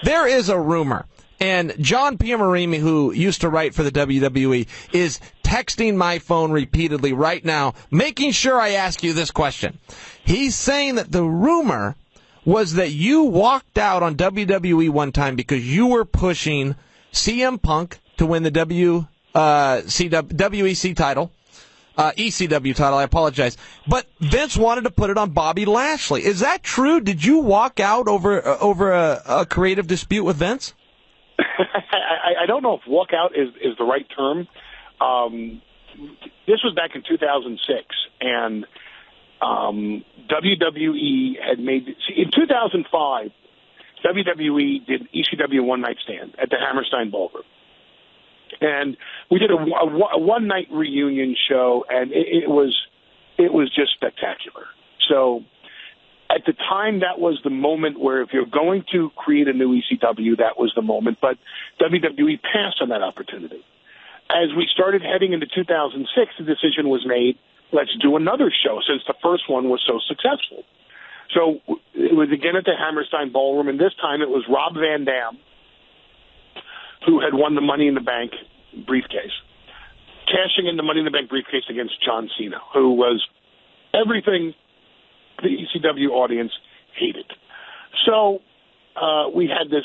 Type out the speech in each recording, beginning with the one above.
there is a rumor, and John Piamarimi, who used to write for the WWE, is texting my phone repeatedly right now, making sure I ask you this question. He's saying that the rumor was that you walked out on WWE one time because you were pushing CM Punk to win the WEC title. ECW title, I apologize. But Vince wanted to put it on Bobby Lashley. Is that true? Did you walk out over a creative dispute with Vince? I don't know if walk out is the right term. This was back in 2006, and WWE had made... in 2005, WWE did ECW One Night Stand at the Hammerstein Ballroom. And we did a one-night reunion show, and it was just spectacular. So at the time, that was the moment where if you're going to create a new ECW, that was the moment. But WWE passed on that opportunity. As we started heading into 2006, the decision was made, let's do another show since the first one was so successful. So it was again at the Hammerstein Ballroom, and this time it was Rob Van Dam, who had won the Money in the Bank briefcase, cashing in the Money in the Bank briefcase against John Cena, who was everything the ECW audience hated. So we had this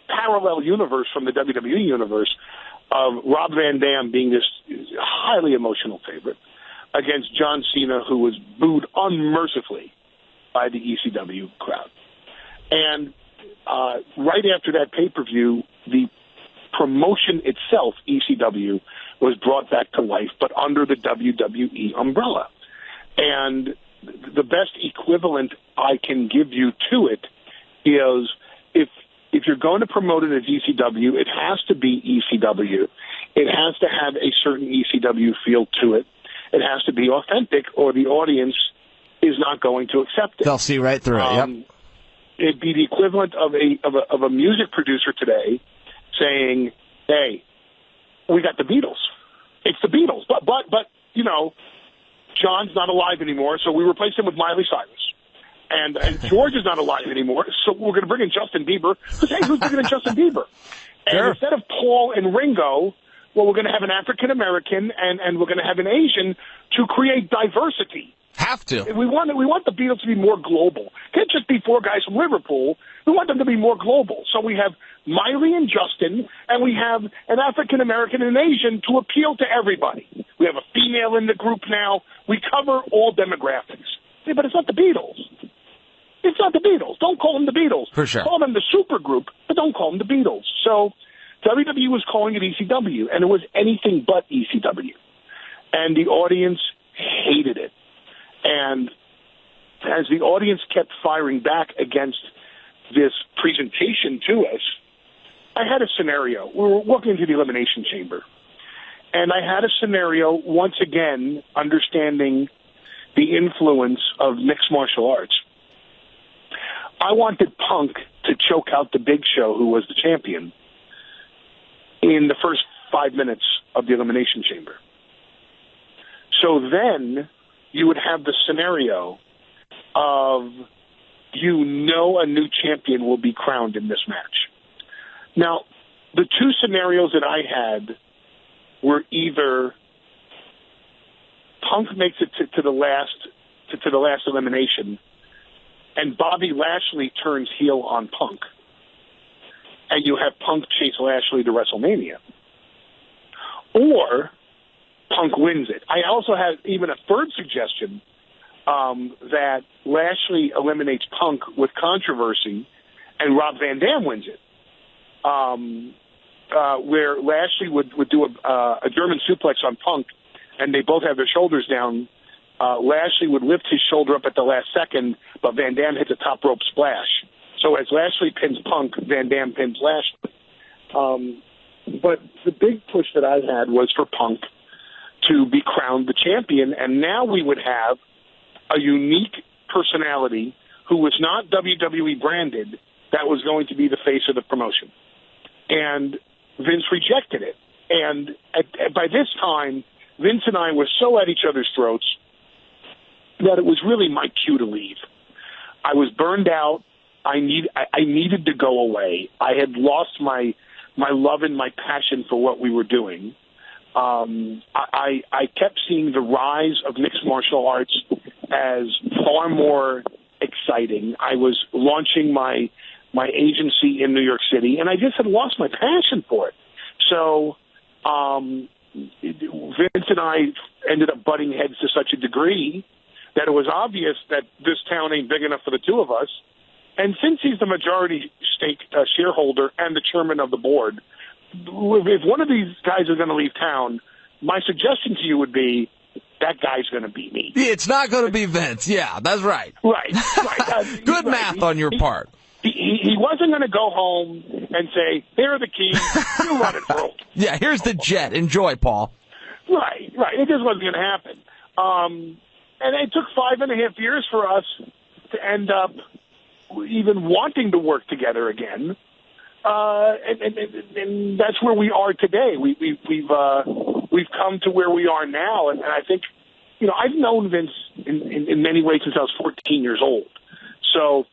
parallel universe from the WWE universe of Rob Van Dam being this highly emotional favorite against John Cena, who was booed unmercifully by the ECW crowd. And right after that pay-per-view, the promotion itself, ECW, was brought back to life, but under the WWE umbrella. And the best equivalent I can give you to it is if you're going to promote it as ECW, it has to be ECW. It has to have a certain ECW feel to it. It has to be authentic, or the audience is not going to accept it. They'll see right through it. Yep. It'd be the equivalent of a music producer today saying, "Hey, we got the Beatles. It's the Beatles, but you know, John's not alive anymore, so we replaced him with Miley Cyrus, and George is not alive anymore, so we're going to bring in Justin Bieber. Because hey, who's bringing in Justin Bieber? And sure. Instead of Paul and Ringo, well, we're going to have an African American and we're going to have an Asian to create diversity." Have to. We want the Beatles to be more global. Can't just be four guys from Liverpool. We want them to be more global. So we have Miley and Justin, and we have an African American and an Asian to appeal to everybody. We have a female in the group now. We cover all demographics. Yeah, but it's not the Beatles. It's not the Beatles. Don't call them the Beatles. For sure. Call them the super group, but don't call them the Beatles. So WWE was calling it ECW, and it was anything but ECW. And the audience hated it. And as the audience kept firing back against this presentation to us, I had a scenario. We were walking into the Elimination Chamber, and I had a scenario, once again, understanding the influence of mixed martial arts. I wanted Punk to choke out the Big Show, who was the champion, in the first 5 minutes of the Elimination Chamber. So then you would have the scenario of, you know, a new champion will be crowned in this match. Now, the two scenarios that I had were either Punk makes it to the last elimination, and Bobby Lashley turns heel on Punk, and you have Punk chase Lashley to WrestleMania, or Punk wins it. I also have even a third suggestion, that Lashley eliminates Punk with controversy and Rob Van Dam wins it, where Lashley would do a German suplex on Punk, and they both have their shoulders down. Lashley would lift his shoulder up at the last second, but Van Dam hits a top rope splash. So as Lashley pins Punk, Van Dam pins Lashley. But the big push that I had was for Punk to be crowned the champion, and now we would have a unique personality who was not WWE branded that was going to be the face of the promotion. And Vince rejected it. And by this time, Vince and I were so at each other's throats that it was really my cue to leave. I was burned out. I needed to go away. I had lost my love and my passion for what we were doing. I kept seeing the rise of mixed martial arts as far more exciting. I was launching my agency in New York City, and I just had lost my passion for it. So Vince and I ended up butting heads to such a degree that it was obvious that this town ain't big enough for the two of us. And since he's the majority stake shareholder and the chairman of the board, if one of these guys is going to leave town, my suggestion to you would be that guy's going to beat me. It's not going to be Vince. Yeah, that's right. Right. Good math on your part. He wasn't going to go home and say, here are the keys, you run it, bro. Yeah, here's the jet. Enjoy, Paul. Right. It just wasn't going to happen. And it took 5.5 years for us to end up even wanting to work together again. And that's where we are today. We've come to where we are now. And I think, I've known Vince in many ways since I was 14 years old. So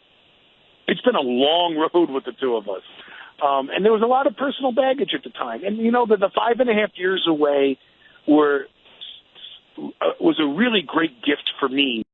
it's been a long road with the two of us. And there was a lot of personal baggage at the time. And, the 5.5 years away was a really great gift for me